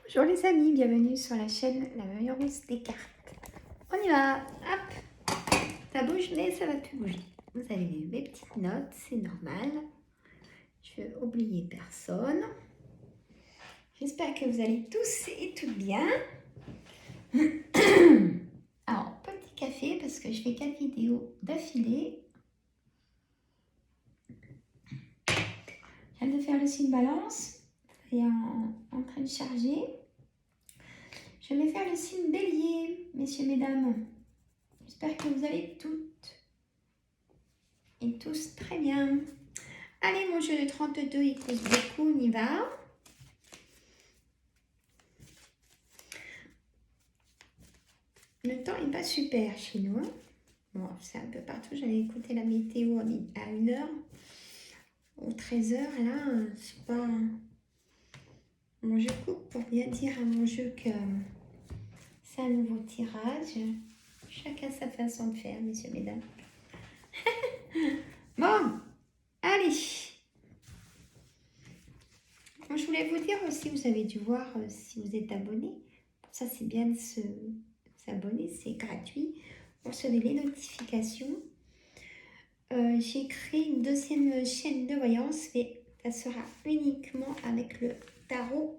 Bonjour les amis, bienvenue sur la chaîne La Mamie Rousse des cartes. On y va, hop, ça bouge mais ça va plus bouger. Vous avez mes petites notes, c'est normal. Je vais oublier personne. J'espère que vous allez tous et toutes bien. Alors, petit café parce que je fais 4 vidéos d'affilée. Je viens de faire le signe balance, c'est en train de charger. Je vais faire le signe bélier, messieurs, mesdames. J'espère que vous allez toutes et tous très bien. Allez, mon jeu de 32, il cause beaucoup, on y va. Le temps n'est pas super chez nous. Bon, c'est un peu partout. J'allais écouter la météo à 1h ou 13h. Là, c'est pas... Bon, je coupe pour bien dire à mon jeu que c'est un nouveau tirage. Chacun sa façon de faire, messieurs, mesdames. Bon, allez. Je voulais vous dire aussi, vous avez dû voir si vous êtes abonné. Ça, c'est bien de s'abonner, c'est gratuit. Vous recevez les notifications. J'ai créé une deuxième chaîne de voyance, mais ça sera uniquement avec le tarot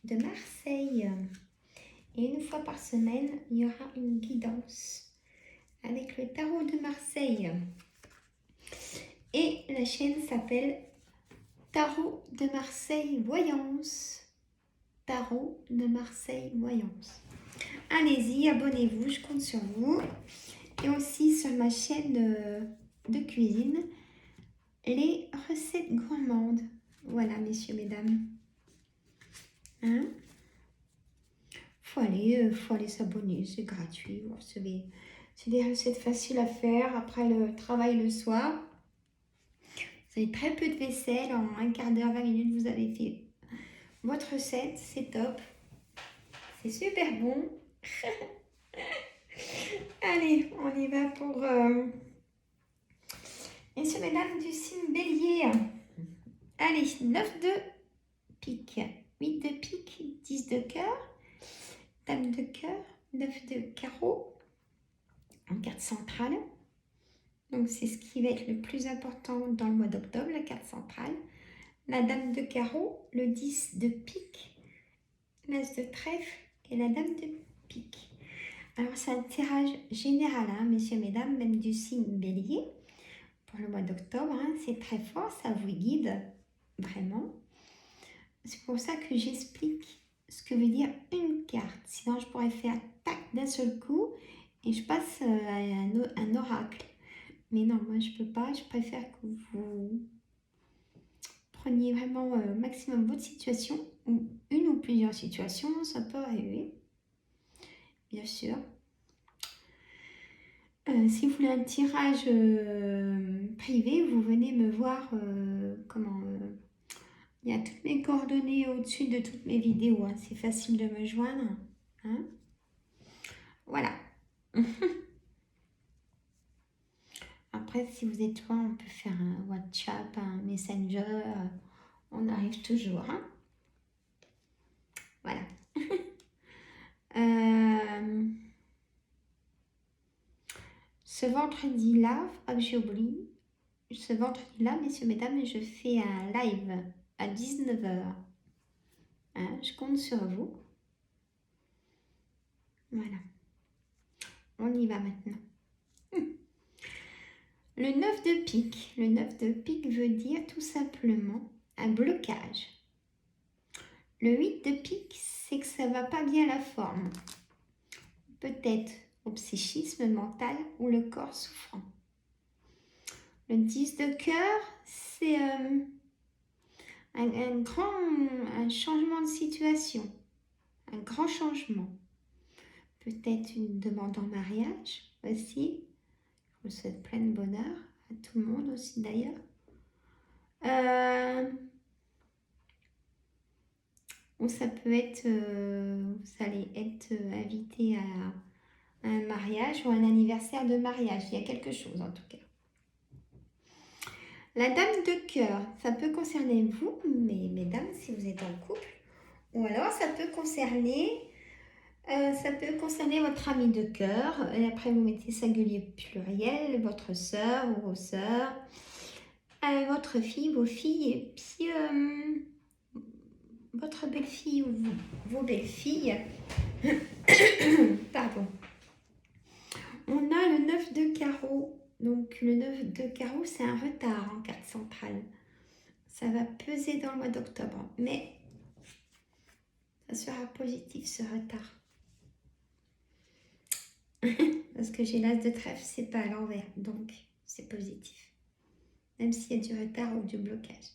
de Marseille. Et une fois par semaine, il y aura une guidance avec le tarot de Marseille. Et la chaîne s'appelle Tarot de Marseille Voyance. Tarot de Marseille Voyance. Allez-y, abonnez-vous, je compte sur vous. Et aussi sur ma chaîne de cuisine, les recettes gourmandes. Voilà, messieurs, mesdames. Hein? Faut aller s'abonner, c'est gratuit. Vous recevez, c'est des recettes faciles à faire après le travail le soir. Vous avez très peu de vaisselle, en un quart d'heure, 20 minutes, vous avez fait votre recette, c'est top. C'est super bon. Allez, on y va pour... Messieurs, mesdames du signe bélier. Allez, 9 de pique, 8 de pique, 10 de cœur, dame de cœur, 9 de carreau en carte centrale. Donc, c'est ce qui va être le plus important dans le mois d'octobre, la carte centrale. La dame de carreau, le 10 de pique, l'as de trèfle et la dame de pique. Alors, c'est un tirage général, hein, messieurs, mesdames, même du signe bélier. Pour le mois d'octobre, hein, c'est très fort, ça vous guide vraiment. C'est pour ça que j'explique ce que veut dire une carte. Sinon, je pourrais faire tac d'un seul coup et je passe à un oracle. Mais non, moi, je peux pas. Je préfère que vous preniez vraiment au maximum votre situation, ou une ou plusieurs situations, ça peut arriver, bien sûr. Si vous voulez un tirage privé, vous venez me voir il y a toutes mes coordonnées au-dessus de toutes mes vidéos. Hein. C'est facile de me joindre. Hein. Voilà. Après, si vous êtes loin, on peut faire un WhatsApp, un Messenger. On arrive toujours. Hein. Voilà. Ce vendredi-là, faut pas que j'oublie. Ce vendredi-là, messieurs, mesdames, je fais un live à 19h. Hein, je compte sur vous. Voilà. On y va maintenant. Le 9 de pique. Le 9 de pique veut dire tout simplement un blocage. Le 8 de pique, c'est que ça va pas bien la forme. Peut-être au psychisme mental ou le corps souffrant. Le 10 de cœur, c'est un changement de situation. Un grand changement. Peut-être une demande en mariage aussi. Je vous souhaite plein de bonheur, à tout le monde aussi d'ailleurs. Ou ça peut être, vous allez être invité à un mariage ou un anniversaire de mariage. Il y a quelque chose en tout cas. La dame de cœur, ça peut concerner vous, mais mesdames, si vous êtes en couple, Ou alors, ça peut concerner votre ami de cœur. Et après, vous mettez singulier pluriel, votre sœur ou vos sœurs, votre fille, vos filles, et puis votre belle-fille ou vos belles-filles. Pardon. On a le 9 de carreau. Donc, le 9 de carreau, c'est un retard en carte centrale. Ça va peser dans le mois d'octobre. Mais ça sera positif, ce retard. Parce que j'ai l'as de trèfle, c'est pas à l'envers. Donc, c'est positif. Même s'il y a du retard ou du blocage.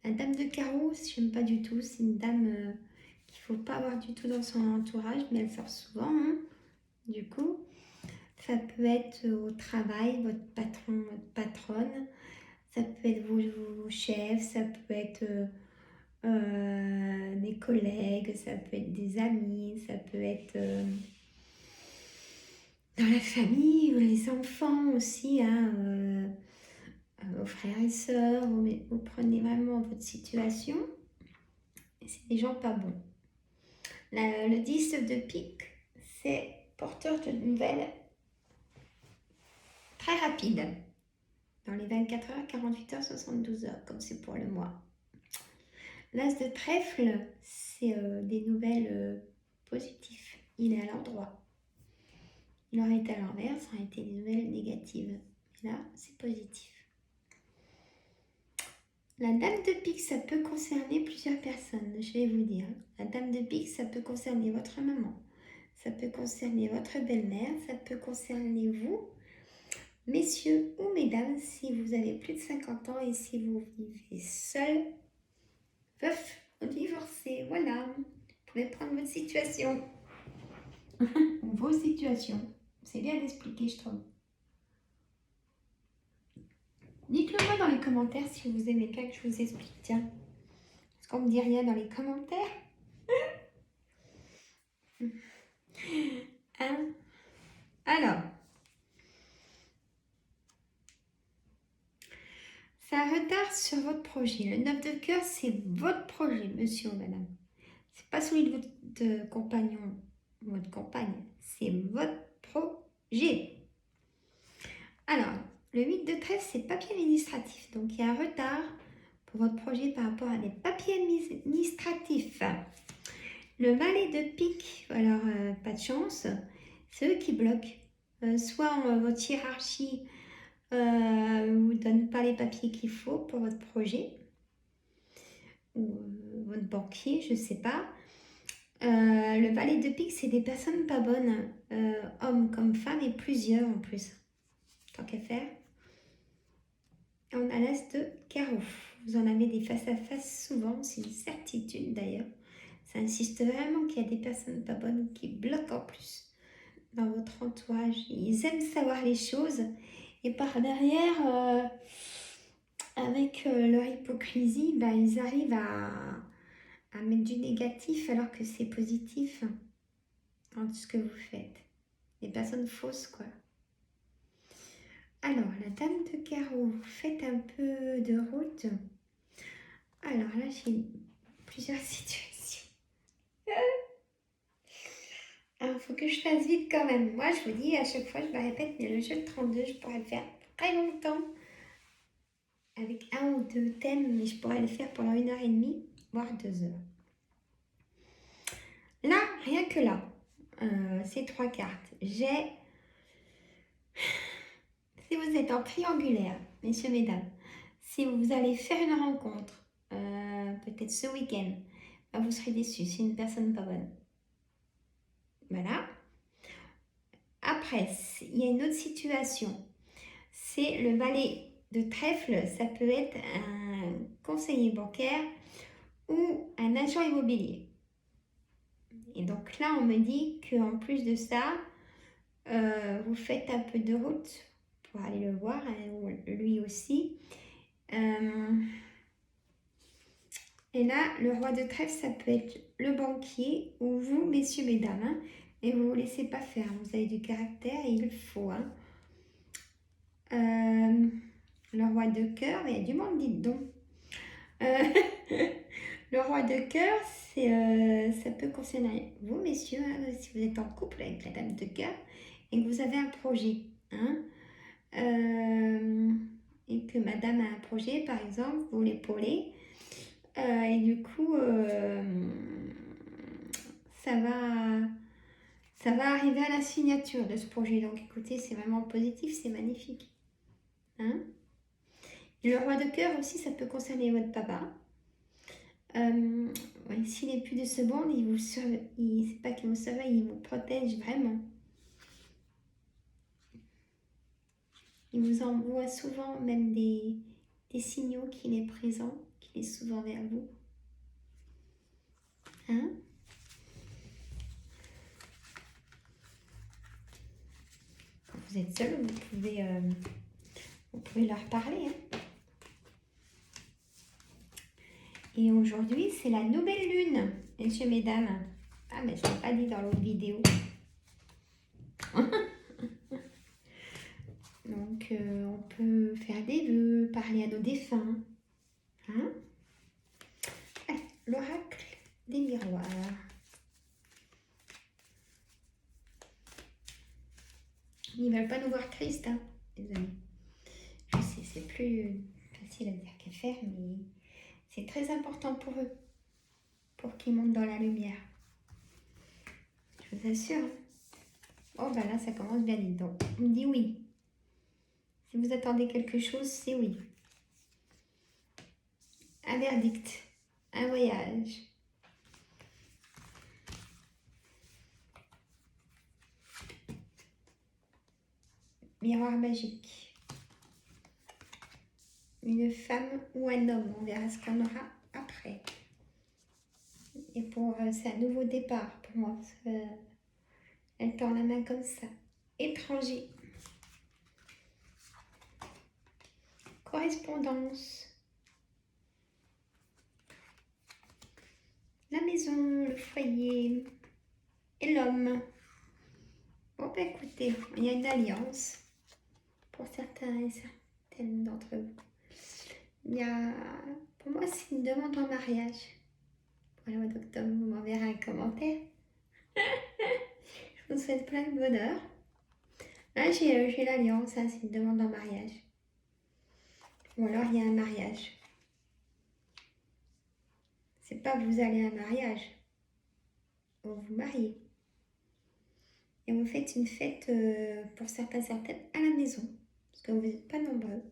La dame de carreau, j'aime pas du tout. C'est une dame qu'il ne faut pas avoir du tout dans son entourage. Mais elle sort souvent. Hein. Du coup, ça peut être au travail, votre patron, votre patronne. Ça peut être vos chefs. Ça peut être des collègues. Ça peut être des amis. Ça peut être... dans la famille, les enfants aussi, hein, vos frères et sœurs, vous prenez vraiment votre situation et c'est des gens pas bons. Le 10 de pique, c'est porteur de nouvelles très rapides, dans les 24 heures, 48 heures, 72 heures, comme c'est pour le mois. L'as de trèfle, c'est des nouvelles positives, il est à l'endroit. Il aurait été à l'envers, ça aurait été des nouvelles négatives. Mais là, c'est positif. La dame de pique, ça peut concerner plusieurs personnes, je vais vous dire. La dame de pique, ça peut concerner votre maman, ça peut concerner votre belle-mère, ça peut concerner vous, messieurs ou mesdames, si vous avez plus de 50 ans et si vous vivez seul, veuf ou divorcé, voilà. Vous pouvez prendre votre situation. Vos situations. C'est bien d'expliquer, je trouve. Dites-le moi dans les commentaires si vous aimez bien que je vous explique. Tiens, est-ce qu'on me dit rien dans les commentaires? Hein? Alors, ça retarde sur votre projet. Le 9 de cœur, c'est votre projet, monsieur ou madame. C'est pas celui de votre compagnon ou votre compagne. C'est votre projet. Alors, le 8 de trèfle, c'est papier administratif. Donc, il y a un retard pour votre projet par rapport à des papiers administratifs. Le valet de pique, alors pas de chance, c'est eux qui bloquent. Soit votre hiérarchie vous donne pas les papiers qu'il faut pour votre projet, ou votre banquier, je sais pas. Le valet de pique, c'est des personnes pas bonnes, hommes comme femmes, et plusieurs en plus, tant qu'à faire. On a l'as de carreau. Vous en avez des face à face souvent, c'est une certitude d'ailleurs. Ça insiste vraiment qu'il y a des personnes pas bonnes qui bloquent en plus dans votre entourage. Ils aiment savoir les choses et par derrière, avec leur hypocrisie, bah, ils arrivent à mettre du négatif alors que c'est positif dans tout ce que vous faites. Des personnes fausses, quoi. Alors, la dame de carreau, faites un peu de route. Alors là, j'ai plusieurs situations. Alors, il faut que je fasse vite quand même. Moi, je vous dis, à chaque fois, je me répète, mais le jeu de 32, je pourrais le faire très longtemps. Avec un ou deux thèmes, mais je pourrais le faire pendant 1h30, voire 2 heures. Là, rien que là, ces 3 cartes, j'ai... Si vous êtes en triangulaire, messieurs, mesdames, si vous allez faire une rencontre, peut-être ce week-end, ben vous serez déçus, c'est une personne pas bonne. Voilà. Après, il y a une autre situation. C'est le valet de trèfle, ça peut être un conseiller bancaire ou un agent immobilier. Et donc là, on me dit qu'en plus de ça, vous faites un peu de route pour aller le voir, hein, lui aussi. Et là, le roi de trèfle, ça peut être le banquier ou vous, messieurs, mesdames. Hein, et vous ne vous laissez pas faire. Vous avez du caractère et il faut. Hein. Le roi de cœur, il y a du monde, dites donc. Le roi de cœur, ça peut concerner vous, messieurs, hein, si vous êtes en couple avec la dame de cœur et que vous avez un projet. Hein, et que madame a un projet, par exemple, vous l'épaulez. Et du coup, ça va arriver à la signature de ce projet. Donc écoutez, c'est vraiment positif, c'est magnifique. Hein, et le roi de cœur aussi, ça peut concerner votre papa. Ouais, s'il n'est plus de ce monde, c'est pas qu'il vous surveille, il vous protège vraiment. Il vous envoie souvent même des signaux qu'il est présent, qu'il est souvent vers vous. Hein, quand vous êtes seul, vous pouvez leur parler. Hein. Et aujourd'hui, c'est la nouvelle lune, messieurs, mesdames. Ah, mais je ne l'ai pas dit dans l'autre vidéo. Donc, on peut faire des vœux, parler à nos défunts. Hein? Allez, l'oracle des miroirs. Ils ne veulent pas nous voir tristes, hein, les amis. Je sais, c'est plus facile à dire qu'à faire, mais c'est très important pour eux, pour qu'ils montent dans la lumière. Je vous assure. Oh, ben là, ça commence bien, dites donc. On me dit oui. Si vous attendez quelque chose, c'est oui. Un verdict, un voyage. Miroir magique. Une femme ou un homme, on verra ce qu'on aura après. Et pour c'est un nouveau départ pour moi. Elle tend la main comme ça. Étranger. Correspondance. La maison, le foyer et l'homme. Bon, ben écoutez, il y a une alliance pour certains et certaines d'entre vous. Pour moi, c'est une demande en mariage. Voilà, docteur, vous m'enverrez un commentaire. Je vous souhaite plein de bonheur. Là, j'ai l'alliance, hein, c'est une demande en mariage. Ou alors, il y a un mariage. C'est pas vous allez à un mariage. Vous vous mariez. Et vous faites une fête pour certaines à la maison. Parce que vous n'êtes pas nombreux.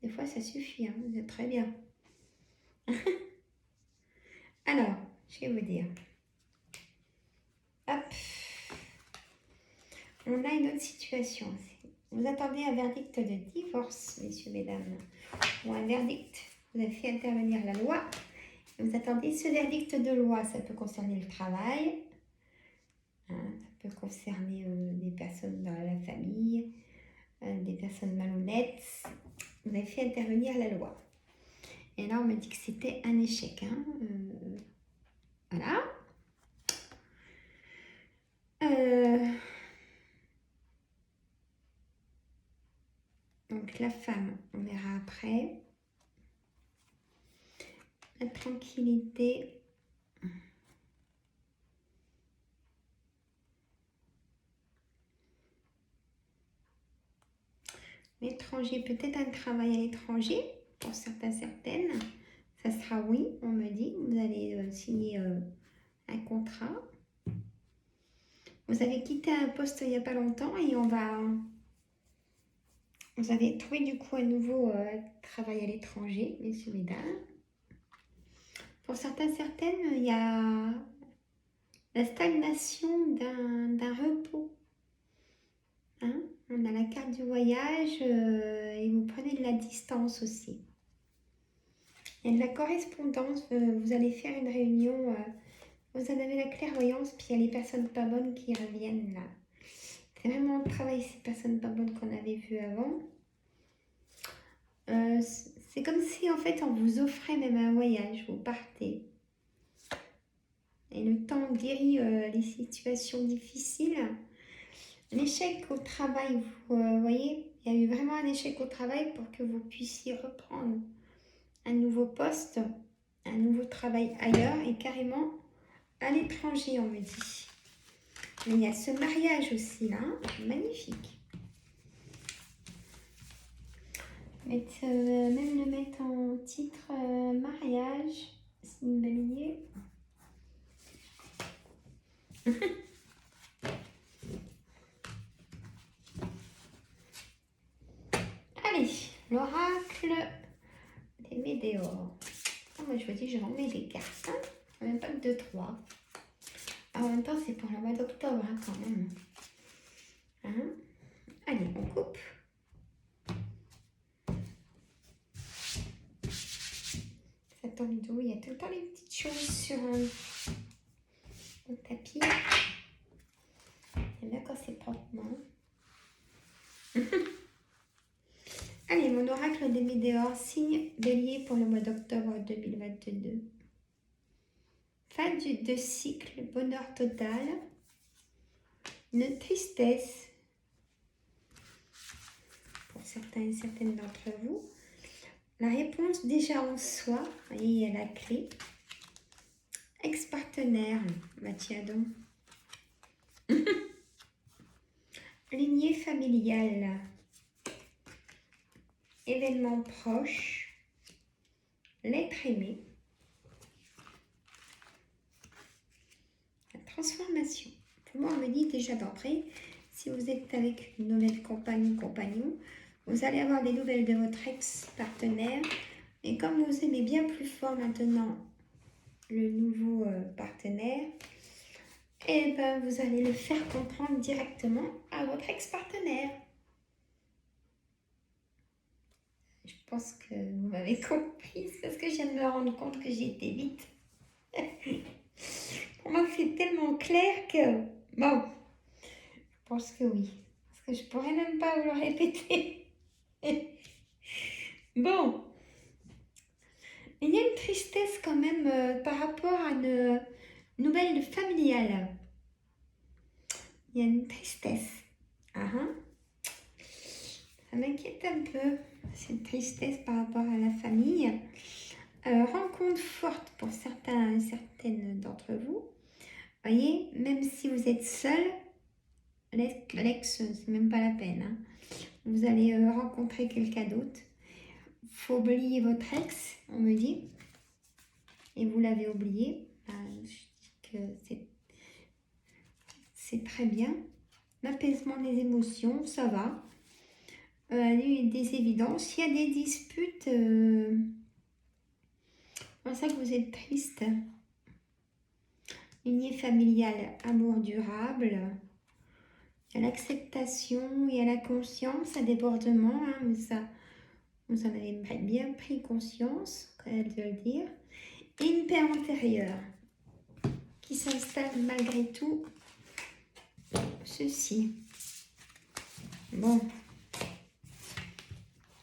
Des fois, ça suffit, hein, vous êtes très bien. Alors, je vais vous dire. Hop. On a une autre situation. Vous attendez un verdict de divorce, messieurs, mesdames. Ou un verdict. Vous avez fait intervenir la loi. Vous attendez ce verdict de loi. Ça peut concerner le travail. Hein, ça peut concerner des personnes dans la famille. Des personnes malhonnêtes. Vous avez fait intervenir la loi. Et là, on m'a dit que c'était un échec. Hein. Voilà. Donc, la femme, on verra après. La tranquillité. L'étranger, peut-être un travail à l'étranger, pour certaines. Ça sera oui, on me dit. Vous allez signer un contrat. Vous avez quitté un poste il n'y a pas longtemps et vous avez trouvé du coup un nouveau travail à l'étranger, messieurs, mesdames. Pour certaines, il y a la stagnation d'un repos. Hein, on a la carte du voyage et vous prenez de la distance aussi. Il y a de la correspondance, vous allez faire une réunion, vous en avez la clairvoyance, puis il y a les personnes pas bonnes qui reviennent là. C'est vraiment le travail, ces personnes pas bonnes qu'on avait vues avant. C'est comme si en fait on vous offrait même un voyage, vous partez. Et le temps guérit les situations difficiles. L'échec au travail, vous voyez, il y a eu vraiment un échec au travail pour que vous puissiez reprendre un nouveau poste, un nouveau travail ailleurs et carrément à l'étranger, on me dit. Mais il y a ce mariage aussi, là, magnifique. Même le mettre en titre mariage, signe bélier. Allez, l'oracle des météores. Oh, moi, je vous dis, je remets les cartes. Hein. Même pas que 2, 3. En même temps, c'est pour le mois d'octobre, hein, quand même. Hein. Allez, on coupe. Ça tombe d'où? Il y a tout le temps les petites choses sur le tapis. J'aime bien quand c'est propre, non? Allez, mon oracle des météores, signe bélier pour le mois d'octobre 2022. Fin de cycle, bonheur total. Une tristesse pour certains et certaines d'entre vous. La réponse déjà en soi, vous voyez, il y a la clé. Ex-partenaire, bah tiens donc. Lignée familiale. Événement proche. L'être aimé. La transformation. Pour moi, on me dit déjà d'entrée, si vous êtes avec une nouvelle compagne ou compagnon, vous allez avoir des nouvelles de votre ex-partenaire. Et comme vous aimez bien plus fort maintenant le nouveau partenaire, et ben vous allez le faire comprendre directement à votre ex-partenaire. Je pense que vous m'avez compris, parce que je viens de me rendre compte que j'ai été vite. Pour moi, c'est tellement clair que... Bon, je pense que oui. Parce que je pourrais même pas vous le répéter. Bon. Il y a une tristesse quand même par rapport à une nouvelle familiale. Il y a une tristesse. Ah, hein. Ça m'inquiète un peu, cette tristesse par rapport à la famille. Rencontre forte pour certains et certaines d'entre vous. Voyez, même si vous êtes seul, l'ex, c'est même pas la peine. Hein. Vous allez rencontrer quelqu'un d'autre. Faut oublier votre ex, on me dit. Et vous l'avez oublié. Je dis que c'est très bien. L'apaisement des émotions, ça va. Des évidences. Il y a des disputes. C'est ça que vous êtes triste. Lignée familiale, amour durable. Il y a l'acceptation, il y a la conscience, un débordement. Hein, ça, vous en avez bien pris conscience, quand même de le dire. Et une paix intérieure qui s'installe malgré tout. Ceci. Bon.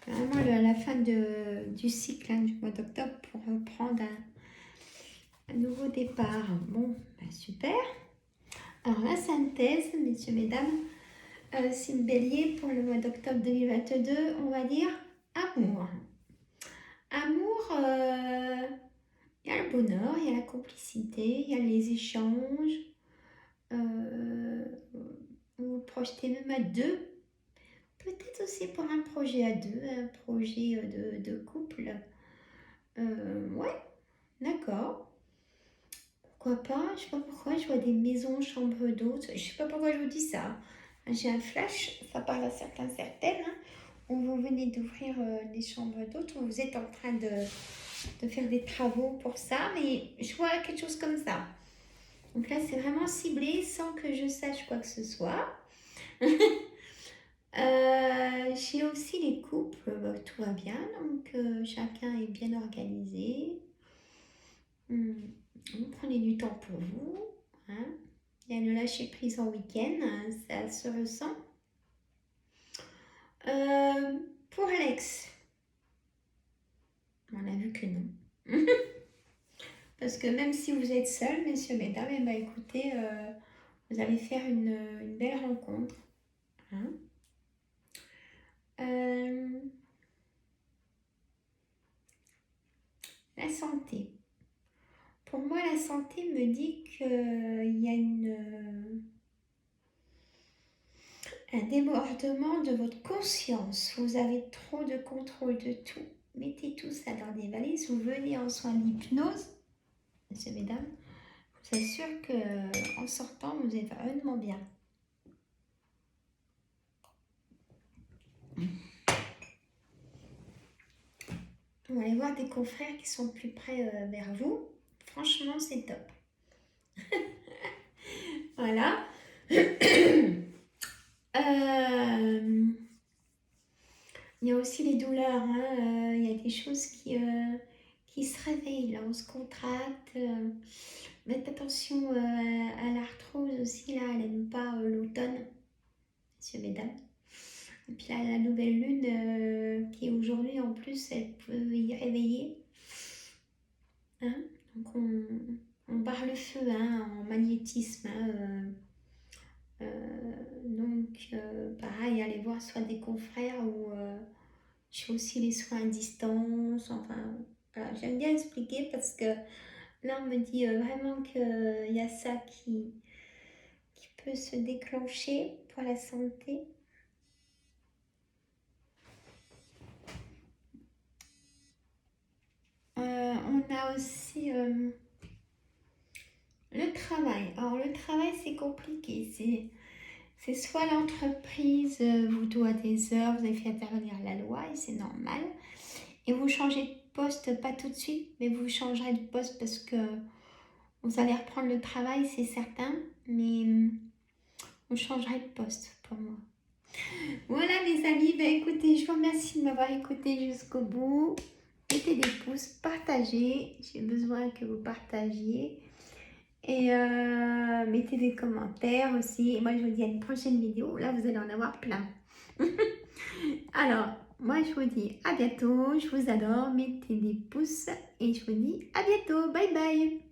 Vraiment la fin du cycle du mois d'octobre pour reprendre un nouveau départ. Bon, ben super. Alors la synthèse, messieurs, mesdames, c'est une bélier pour le mois d'octobre 2022, on va dire amour. Amour, il y a le bonheur, il y a la complicité, il y a les échanges. Vous vous projetez même à deux. Peut-être aussi pour un projet à deux, un projet de couple. Ouais, d'accord. Pourquoi pas? Je sais pas pourquoi, je vois des maisons, chambres d'hôtes. Je sais pas pourquoi je vous dis ça. J'ai un flash, ça parle à certains, certaines. Hein, où vous venez d'ouvrir des chambres d'hôtes, où vous êtes en train de faire des travaux pour ça. Mais je vois quelque chose comme ça. Donc là, c'est vraiment ciblé sans que je sache quoi que ce soit. J'ai aussi les couples, tout va bien, donc chacun est bien organisé. Vous prenez du temps pour vous. Hein. Il y a le lâcher prise en week-end, hein, ça se ressent. Pour l'ex, on a vu que non. Parce que même si vous êtes seul, messieurs, mesdames, eh ben, écoutez, vous allez faire une belle rencontre. Hein. La santé. pour moi, la santé me dit qu'il y a un débordement de votre conscience. Vous avez trop de contrôle de tout. Mettez tout ça dans des valises. Vous venez en soins d'hypnose, messieurs, mesdames. Je vous assure qu'en sortant, vous êtes vraiment bien. On va aller voir des confrères qui sont plus près vers vous. Franchement, c'est top. Voilà. Il y a aussi les douleurs. Hein. Il y a des choses qui se réveillent. Là, on se contracte. Faites attention à l'arthrose aussi. Là, elle n'aime pas l'automne, messieurs, mesdames. Et puis là, la nouvelle lune qui est aujourd'hui en plus, elle peut y réveiller. Hein, donc on barre le feu hein, en magnétisme. Hein, donc pareil, allez voir soit des confrères ou je fais aussi les soins à distance. Enfin, voilà, j'aime bien expliquer parce que là on me dit vraiment qu'il y a ça qui peut se déclencher pour la santé. On a aussi le travail. Alors le travail c'est compliqué. C'est soit l'entreprise vous doit des heures, vous avez fait intervenir la loi et c'est normal. Et vous changez de poste, pas tout de suite, mais vous changerez de poste parce que vous allez reprendre le travail, c'est certain. Mais vous changerez de poste pour moi. Voilà les amis, ben écoutez, je vous remercie de m'avoir écouté jusqu'au bout. Mettez des pouces, partagez. J'ai besoin que vous partagiez. Et mettez des commentaires aussi. Et moi, je vous dis à une prochaine vidéo. Là, vous allez en avoir plein. Alors, moi, je vous dis à bientôt. Je vous adore. Mettez des pouces. Et je vous dis à bientôt. Bye bye.